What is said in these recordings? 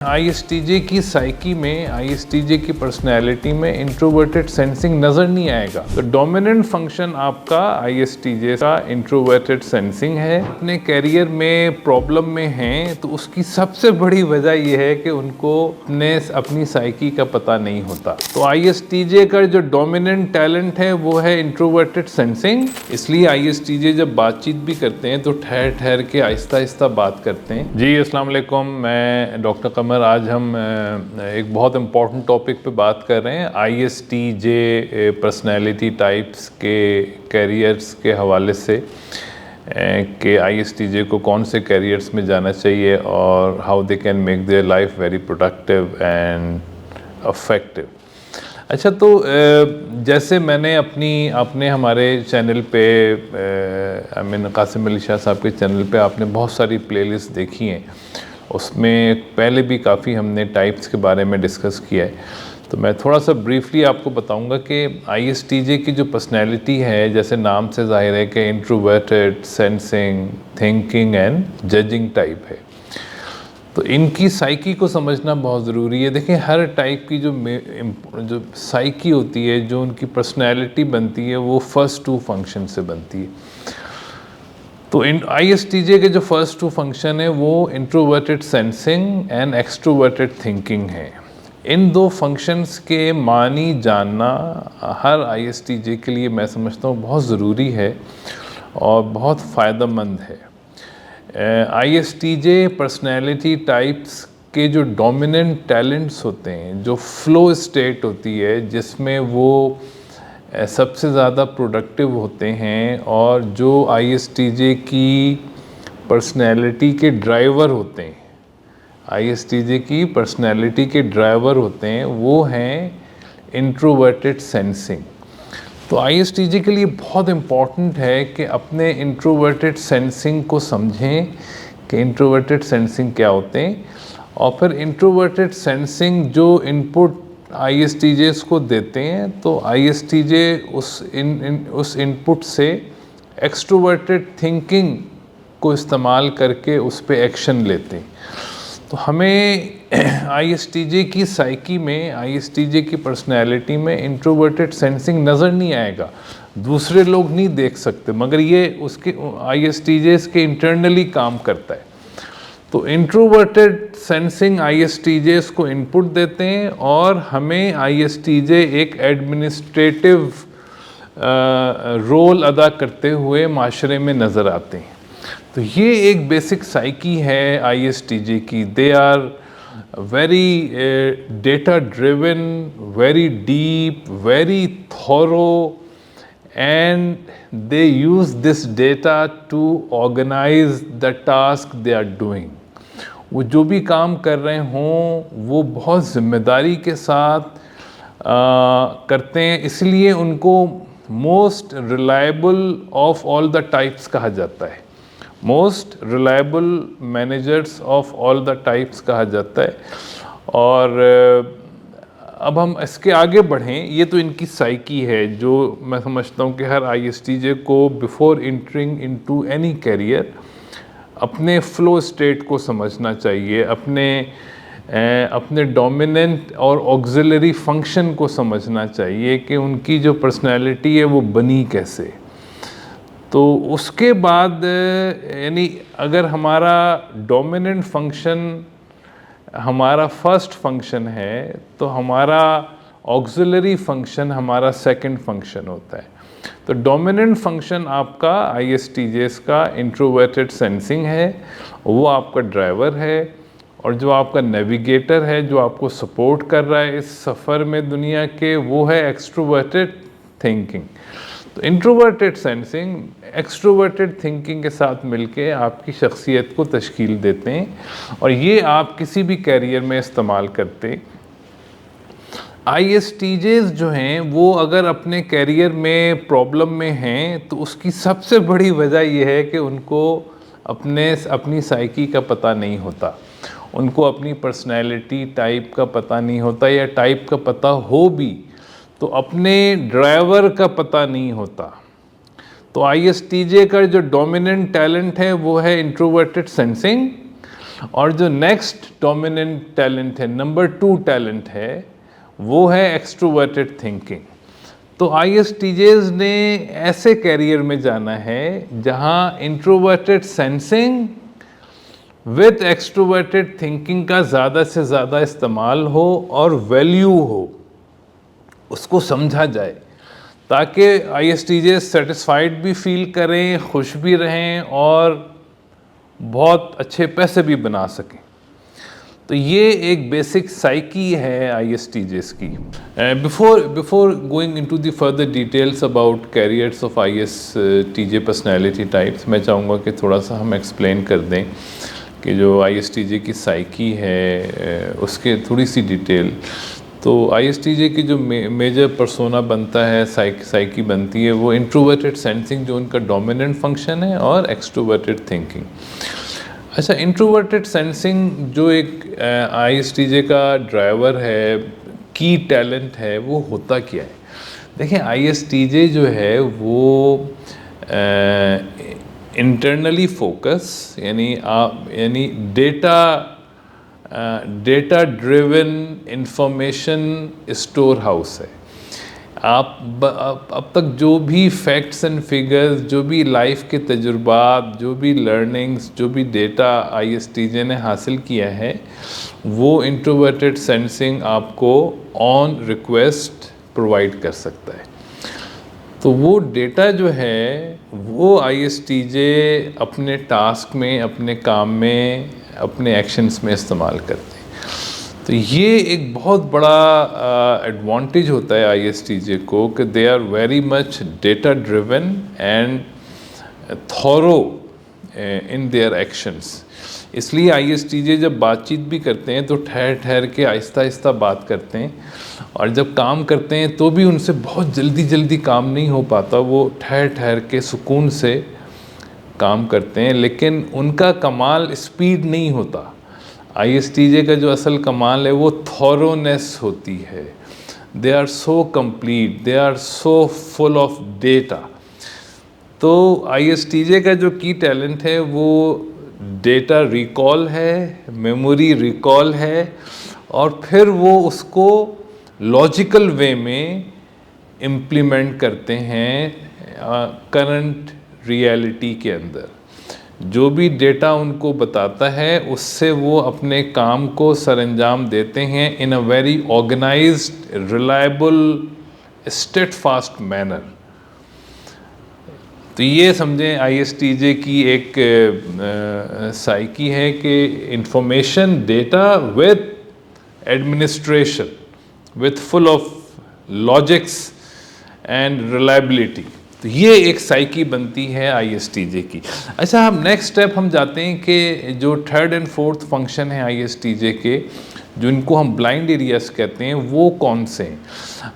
आईएसटीजे की साइकी में, आईएसटीजे की पर्सनैलिटी में इंट्रोवर्टेड सेंसिंग नज़र नहीं आएगा। तो डोमिनेंट फंक्शन आपका आईएसटीजे का इंट्रोवर्टेड सेंसिंग है। अपने करियर में प्रॉब्लम में हैं तो उसकी सबसे बड़ी वजह यह है कि उनको अपनी साइकी का पता नहीं होता। तो आईएसटीजे का जो डोमिनेंट टैलेंट है वो है इंट्रोवर्टेड सेंसिंग। इसलिए आईएसटीजे जब बातचीत भी करते हैं तो ठहर ठहर के आहिस्ता आहिस्ता बात करते हैं। जी अस्सलाम वालेकुम, मैं डॉक्टर कमर। आज हम एक बहुत इम्पॉर्टेंट टॉपिक पे बात कर रहे हैं, आईएसटीजे पर्सनैलिटी टाइप्स के कैरियर्स के हवाले से कि आईएसटीजे को कौन से कैरियर्स में जाना चाहिए और how they can make their life very productive and affective. अच्छा, तो जैसे मैंने आपने हमारे चैनल पे कासिम अली शाह साहब के चैनल पे आपने बहुत सारी प्लेलिस्ट देखी हैं, उसमें पहले भी काफ़ी हमने टाइप्स के बारे में डिस्कस किया है। तो मैं थोड़ा सा ब्रीफली आपको बताऊंगा कि आईएसटीजे की जो पर्सनैलिटी है, जैसे नाम से जाहिर है कि introverted, sensing, thinking and judging type है। तो इनकी साइकी को समझना बहुत ज़रूरी है। देखिए, हर टाइप की जो साइकी होती है, जो उनकी पर्सनैलिटी बनती है, वो फर्स्ट टू फंक्शन से बनती है। तो आईएसटीजे के जो फर्स्ट टू फंक्शन है वो introverted sensing and extroverted thinking है। इन दो फंक्शंस के मानी जानना हर आईएसटीजे के लिए मैं समझता हूँ बहुत ज़रूरी है और बहुत फ़ायदेमंद है। आईएसटीजे पर्सनैलिटी टाइप्स के जो डोमिनेंट टैलेंट्स होते हैं, जो फ्लो स्टेट होती है जिसमें वो सबसे ज़्यादा प्रोडक्टिव होते हैं और जो आईएसटीजे की पर्सनैलिटी के ड्राइवर होते हैं, आईएसटीजे की पर्सनैलिटी के ड्राइवर होते हैं, वो हैं इंट्रोवर्टेड सेंसिंग। तो आईएसटीजे के लिए बहुत इम्पॉर्टेंट है कि अपने इंट्रोवर्टेड सेंसिंग को समझें कि इंट्रोवर्टेड सेंसिंग क्या होते हैं, और फिर इंट्रोवर्टेड सेंसिंग जो इनपुट आईएसटीजेस को देते हैं तो आईएसटीजे उस इनपुट से एक्सट्रोवर्टेड थिंकिंग को इस्तेमाल करके उस पे एक्शन लेते हैं। तो हमें आईएसटीजे की साइकी में, आईएसटीजे की पर्सनैलिटी में इंट्रोवर्टेड सेंसिंग नज़र नहीं आएगा, दूसरे लोग नहीं देख सकते, मगर ये उसके आईएसटीजेस के इंटरनली काम करता है। तो इंट्रोवर्टेड सेंसिंग आईएसटीजेस को इनपुट देते हैं और हमें आईएसटीजे एक एडमिनिस्ट्रेटिव रोल अदा करते हुए माशरे में नज़र आते हैं। तो ये एक बेसिक साइकी है आईएसटीजे की। They are very data driven, very deep, very thorough, and they use this data to organize the task they are doing। वो जो भी काम कर रहे हों वो बहुत ज़िम्मेदारी के साथ करते हैं, इसलिए उनको most reliable of all the types कहा जाता है, most reliable managers of all the types कहा जाता है। और अब हम इसके आगे बढ़ें, ये तो इनकी साइकी है जो मैं समझता हूँ कि हर आईएसटीजे को before entering into any career अपने फ्लो स्टेट को समझना चाहिए, अपने डोमिनेंट और ऑक्सिलरी फंक्शन को समझना चाहिए कि उनकी जो पर्सनैलिटी है वो बनी कैसे। तो उसके बाद यानी अगर हमारा डोमिनेंट फंक्शन हमारा फर्स्ट फंक्शन है तो हमारा ऑक्सिलरी फंक्शन हमारा सेकंड फंक्शन होता है। तो डोमिनेंट फंक्शन आपका आईएसटीजेस का इंट्रोवर्टेड सेंसिंग है, वो आपका ड्राइवर है, और जो आपका नेविगेटर है, जो आपको सपोर्ट कर रहा है इस सफ़र में दुनिया के, वो है एक्सट्रोवर्टेड थिंकिंग। तो इंट्रोवर्टेड सेंसिंग एक्सट्रोवर्टेड थिंकिंग के साथ मिलके आपकी शख्सियत को तश्कील देते हैं और ये आप किसी भी कैरियर में इस्तेमाल करते। आईएसटीजेस जो हैं वो अगर अपने कैरियर में प्रॉब्लम में हैं तो उसकी सबसे बड़ी वजह यह है कि उनको अपनी साइकी का पता नहीं होता, उनको अपनी पर्सनैलिटी टाइप का पता नहीं होता, या टाइप का पता हो भी तो अपने ड्राइवर का पता नहीं होता। तो आईएसटीजे का जो डोमिनेंट टैलेंट है वो है इंट्रोवर्टेड सेंसिंग, और जो नेक्स्ट डोमिनेंट टैलेंट है, नंबर 2 टैलेंट है, वो है एक्सट्रोवर्टेड थिंकिंग। तो ISTJs ने ऐसे कैरियर में जाना है जहां introverted sensing with extroverted thinking का ज़्यादा से ज़्यादा इस्तेमाल हो और वैल्यू हो, उसको समझा जाए, ताकि ISTJs सेटिस्फाइड भी फील करें, खुश भी रहें और बहुत अच्छे पैसे भी बना सकें। तो ये एक बेसिक साइकी है ISTJs की। Before going into the further details about carriers of ISTJ personality types, मैं चाहूँगा कि थोड़ा सा हम एक्सप्लेन कर दें कि जो ISTJ की साइकी है उसके थोड़ी सी डिटेल। तो ISTJ की जो मेजर पर्सोना बनता है, साइकी बनती है, वो इंट्रोवर्टेड सेंसिंग जो उनका डोमिनेंट फंक्शन है, और एक्सट्रोवर्टेड थिंकिंग। अच्छा, इंट्रोवर्टेड सेंसिंग जो एक ISTJ का ड्राइवर है, की टैलेंट है, वो होता क्या है? देखिए, ISTJ जो है वो इंटरनली फोकस, यानी data driven information store house है। आप अब तक जो भी फैक्ट्स एंड फिगर्स, जो भी लाइफ के तजुर्बात, जो भी लर्निंग्स, जो भी डेटा ISTJ ने हासिल किया है, वो इंट्रोवर्टेड सेंसिंग आपको ऑन रिक्वेस्ट प्रोवाइड कर सकता है। तो वो डेटा जो है वो ISTJ अपने टास्क में, अपने काम में, अपने एक्शंस में इस्तेमाल करते हैं। तो ये एक बहुत बड़ा एडवांटेज होता है ISTJ को कि they are very much data driven and thorough in their actions. इसलिए ISTJ जब बातचीत भी करते हैं तो ठहर ठहर के आहिस्ता आहिस्ता बात करते हैं, और जब काम करते हैं तो भी उनसे बहुत जल्दी काम नहीं हो पाता, वो ठहर ठहर के सुकून से काम करते हैं। लेकिन उनका कमाल स्पीड नहीं होता, ISTJ का जो असल कमाल है वो थॉरोनेस होती है। They are so complete, they are so full of data. तो ISTJ का जो की टैलेंट है वो डेटा रिकॉल है, मेमोरी रिकॉल है, और फिर वो उसको लॉजिकल वे में इम्प्लीमेंट करते हैं करंट रियलिटी के अंदर। जो भी डेटा उनको बताता है उससे वो अपने काम को सरअंजाम देते हैं in a very organized, reliable, steadfast manner. तो ये समझें ISTJ की एक साइकी है कि information, data with administration, with full of logics and reliability. तो ये एक साइकी बनती है ISTJ की। अच्छा, हम नेक्स्ट स्टेप हम जाते हैं कि जो थर्ड एंड फोर्थ फंक्शन है ISTJ के, जो इनको हम ब्लाइंड एरियाज कहते हैं, वो कौन से हैं?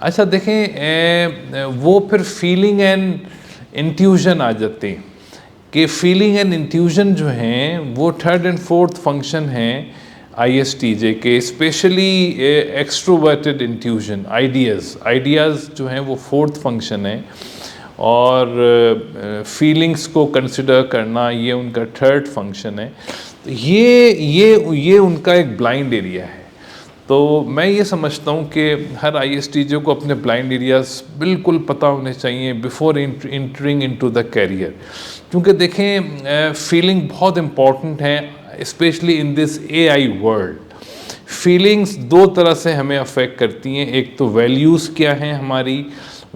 अच्छा देखें, वो फिर फीलिंग एंड इंट्यूजन आ जाते हैं कि फीलिंग एंड इंट्यूजन जो हैं वो थर्ड एंड फोर्थ फंक्शन हैं ISTJ के, स्पेशली एक्सट्रोवर्टेड इंट्यूजन, आइडियाज़ जो हैं वो फोर्थ फंक्शन है, और फीलिंग्स को कंसिडर करना ये उनका थर्ड फंक्शन है। तो ये उनका एक ब्लाइंड एरिया है। तो मैं ये समझता हूँ कि हर ISTJ को अपने ब्लाइंड एरियाज बिल्कुल पता होने चाहिए before entering into the career, क्योंकि देखें फीलिंग बहुत इम्पॉर्टेंट है, especially in this AI world. Feelings दो तरह से हमें अफेक्ट करती हैं। एक तो वैल्यूज़ क्या हैं हमारी,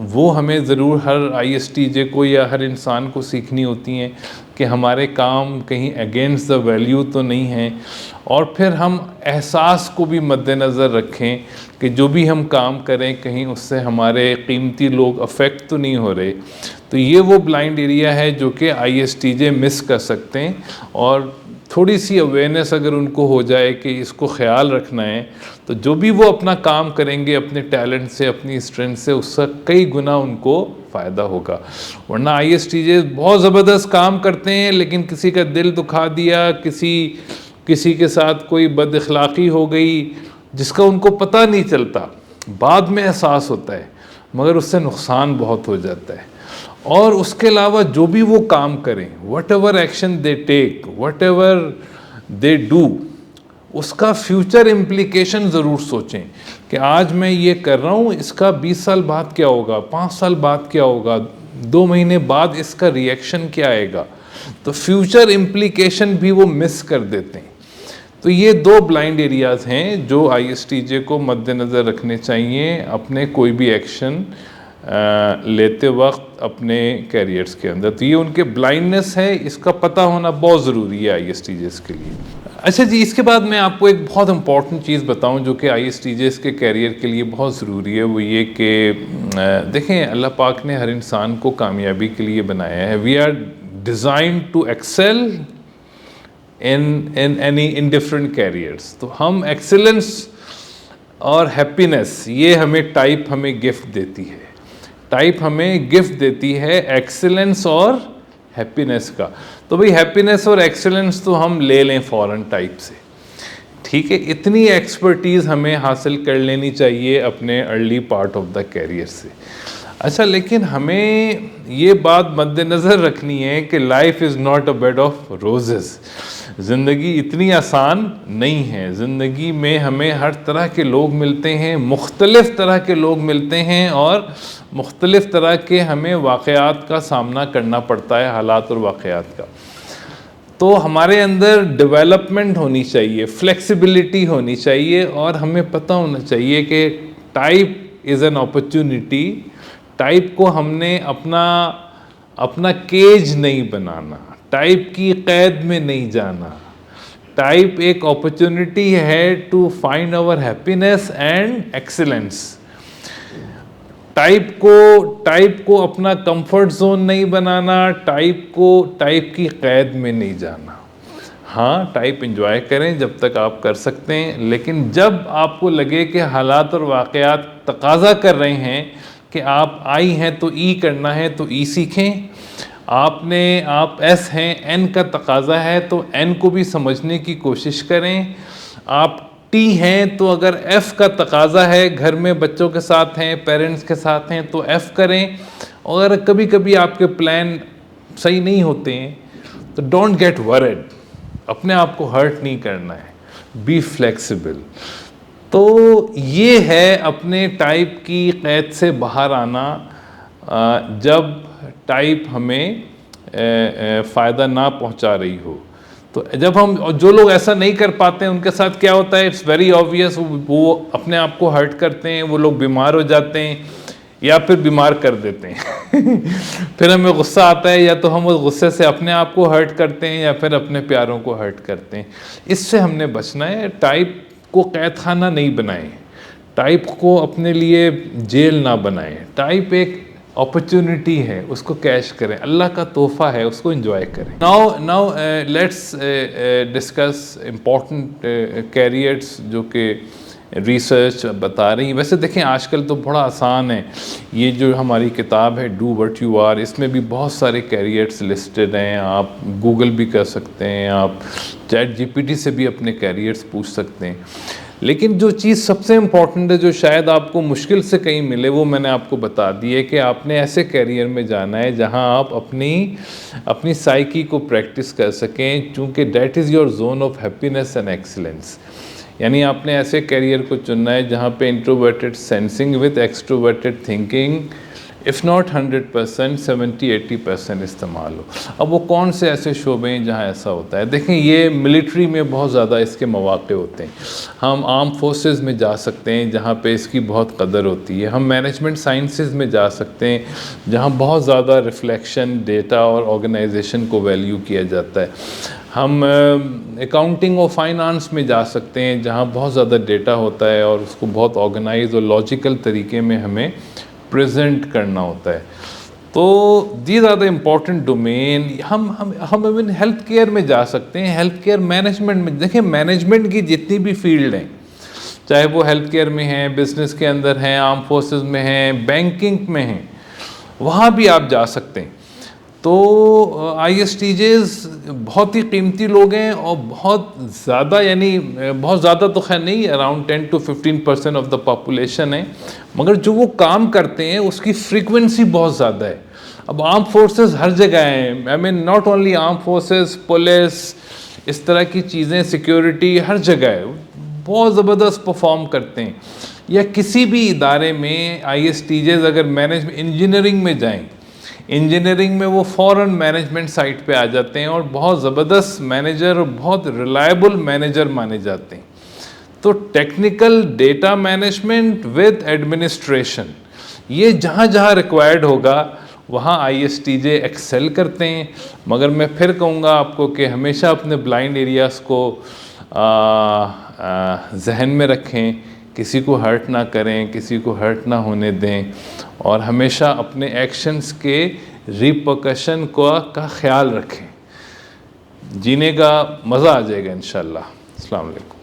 वो हमें ज़रूर हर ISTJ को या हर इंसान को सीखनी होती हैं कि हमारे काम कहीं अगेंस्ट द वैल्यू तो नहीं हैं, और फिर हम एहसास को भी मद्देनज़र रखें कि जो भी हम काम करें कहीं उससे हमारे कीमती लोग अफेक्ट तो नहीं हो रहे। तो ये वो ब्लाइंड एरिया है जो कि ISTJ मिस कर सकते हैं, और थोड़ी सी अवेयरनेस अगर उनको हो जाए कि इसको ख्याल रखना है, तो जो भी वो अपना काम करेंगे अपने टैलेंट से, अपनी स्ट्रेंथ से, उससे कई गुना उनको फ़ायदा होगा। वरना ISTJ बहुत ज़बरदस्त काम करते हैं, लेकिन किसी का दिल दुखा दिया, किसी के साथ कोई बदअखलाक़ी हो गई जिसका उनको पता नहीं चलता, बाद में एहसास होता है, मगर उससे नुकसान बहुत हो जाता है। और उसके अलावा जो भी वो काम करें, whatever action they take, whatever they do, उसका फ्यूचर इम्प्लीकेशन ज़रूर सोचें कि आज मैं ये कर रहा हूँ, इसका 20 साल बाद क्या होगा, 5 साल बाद क्या होगा, 2 महीने बाद इसका रिएक्शन क्या आएगा। तो फ्यूचर इम्प्लीकेशन भी वो मिस कर देते हैं। तो ये 2 ब्लाइंड एरियाज़ हैं जो ISTJ को मद्देनज़र रखने चाहिए अपने कोई भी एक्शन लेते वक्त अपने कैरियर्स के अंदर। तो ये उनके ब्लाइंडनेस है, इसका पता होना बहुत ज़रूरी है ISTJs के लिए। अच्छा जी, इसके बाद मैं आपको एक बहुत इंपॉर्टेंट चीज़ बताऊं जो कि ISTJs के कैरियर के लिए बहुत ज़रूरी है। वो ये कि देखें, अल्लाह पाक ने हर इंसान को कामयाबी के लिए बनाया है। We are design to excel in different careers. तो हम एक्सेलेंस और हैप्पीनेस, ये हमें टाइप हमें गिफ्ट देती है। टाइप हमें गिफ्ट देती है एक्सेलेंस और हैप्पीनेस का। तो भाई हैप्पीनेस और एक्सेलेंस तो हम ले लें फॉरेन टाइप से, ठीक है। इतनी एक्सपर्टीज़ हमें हासिल कर लेनी चाहिए अपने early part of the career से। अच्छा, लेकिन हमें ये बात मद्देनज़र रखनी है कि life is not a bed of roses. ज़िंदगी इतनी आसान नहीं है। ज़िंदगी में हमें हर तरह के लोग मिलते हैं, मुख्तलिफ़ तरह के लोग मिलते हैं और मुख्तलिफ़ तरह के हमें वाक़यात का सामना करना पड़ता है, हालात और वाक़यात का। तो हमारे अंदर डेवलपमेंट होनी चाहिए, फ्लेक्सिबिलिटी होनी चाहिए और हमें पता होना चाहिए कि type is an opportunity. Type को हमने अपना केज नहीं बनाना, टाइप की कैद में नहीं जाना। टाइप एक अपॉर्चुनिटी है to find our happiness and excellence. Type को अपना कंफर्ट जोन नहीं बनाना, टाइप की कैद में नहीं जाना। हाँ, टाइप एंजॉय करें जब तक आप कर सकते हैं, लेकिन जब आपको लगे कि हालात और वाक़यात तकाज़ा कर रहे हैं कि आप आई हैं तो ई करना है तो ई सीखें। आप एस हैं, एन का तकाज़ा है तो एन को भी समझने की कोशिश करें। आप टी हैं तो अगर एफ़ का तकाज़ा है, घर में बच्चों के साथ हैं, पेरेंट्स के साथ हैं, तो एफ़ करें। और कभी कभी आपके प्लान सही नहीं होते हैं तो डोंट गेट वरिड, अपने आप को हर्ट नहीं करना है, बी फ्लेक्सिबल। तो ये है अपने टाइप की कैद से बाहर आना जब टाइप हमें फ़ायदा ना पहुंचा रही हो। तो जब हम, जो लोग ऐसा नहीं कर पाते हैं उनके साथ क्या होता है, इट्स वेरी ऑब्वियस, वो अपने आप को हर्ट करते हैं, वो लोग बीमार हो जाते हैं या फिर बीमार कर देते हैं फिर हमें गुस्सा आता है, या तो हम उस गुस्से से अपने आप को हर्ट करते हैं या फिर अपने प्यारों को हर्ट करते हैं। इससे हमने बचना है। टाइप को कैद खाना नहीं बनाएं, टाइप को अपने लिए जेल ना बनाएं। टाइप एक अपॉर्चुनिटी है, उसको कैश करें, अल्लाह का तोहफा है, उसको एंजॉय करें। Now let's discuss important carriers जो कि रिसर्च बता रही है। वैसे देखें, आजकल तो बड़ा आसान है, ये जो हमारी किताब है डू व्हाट यू आर, इसमें भी बहुत सारे कैरियर्स लिस्टेड हैं। आप गूगल भी कर सकते हैं, आप चैट जीपीटी से भी अपने कैरियर्स पूछ सकते हैं। लेकिन जो चीज़ सबसे इम्पॉर्टेंट है, जो शायद आपको मुश्किल से कहीं मिले, वो मैंने आपको बता दी है कि आपने ऐसे कैरियर में जाना है जहां आप अपनी साइकी को प्रैक्टिस कर सकें, चूँकि that is your zone of happiness and excellence. यानी आपने ऐसे कैरियर को चुनना है जहाँ पे introverted sensing with extroverted thinking if not 100% 70-80% इस्तेमाल हो। अब वो कौन से ऐसे शोबे हैं जहाँ ऐसा होता है? देखें, ये मिलिट्री में बहुत ज़्यादा इसके मौक़े होते हैं। हम आर्म फोर्सेस में जा सकते हैं जहाँ पे इसकी बहुत कदर होती है। हम मैनेजमेंट साइंसेज में जा सकते हैं जहाँ बहुत ज़्यादा रिफ्लेक्शन, डेटा और ऑर्गेनाइजेशन को वैल्यू किया जाता है। हम अकाउंटिंग और फाइनेंस में जा सकते हैं जहाँ बहुत ज़्यादा डेटा होता है और उसको बहुत ऑर्गेनाइज और लॉजिकल तरीके में हमें प्रेजेंट करना होता है। तो these are the important domain. हम इवन हेल्थ केयर में जा सकते हैं, हेल्थ केयर मैनेजमेंट में। देखिए, मैनेजमेंट की जितनी भी फील्ड हैं, चाहे वो हेल्थ केयर में हैं, बिजनेस के अंदर हैं, आर्म फोर्सेस में हैं, बैंकिंग में हैं, वहाँ भी आप जा सकते हैं। तो ISTJs बहुत ही कीमती लोग हैं और बहुत ज़्यादा, यानी बहुत ज़्यादा तो खैर नहीं, around 10 to 15% of the population है, मगर जो वो काम करते हैं उसकी फ्रीक्वेंसी बहुत ज़्यादा है। अब आर्म फोर्सेस हर जगह हैं, I mean not only arm forces, police, इस तरह की चीज़ें, सिक्योरिटी हर जगह बहुत ज़बरदस्त परफॉर्म करते हैं। या किसी भी इदारे में ISTJs अगर मैनेजमेंट इंजीनियरिंग में जाएं, इंजीनियरिंग में वो फ़ौरन मैनेजमेंट साइट पे आ जाते हैं और बहुत ज़बरदस्त मैनेजर और बहुत रिलायबल मैनेजर माने जाते हैं। तो technical data management with administration, ये जहाँ जहाँ रिक्वायर्ड होगा वहाँ ISTJ एक्सेल करते हैं। मगर मैं फिर कहूँगा आपको कि हमेशा अपने ब्लाइंड एरियाज़ को जहन में रखें, किसी को हर्ट ना करें, किसी को हर्ट ना होने दें, और हमेशा अपने एक्शंस के रिपरकशन का ख्याल रखें। जीने का मज़ा आ जाएगा इंशाअल्लाह। अस्सलाम वालेकुम।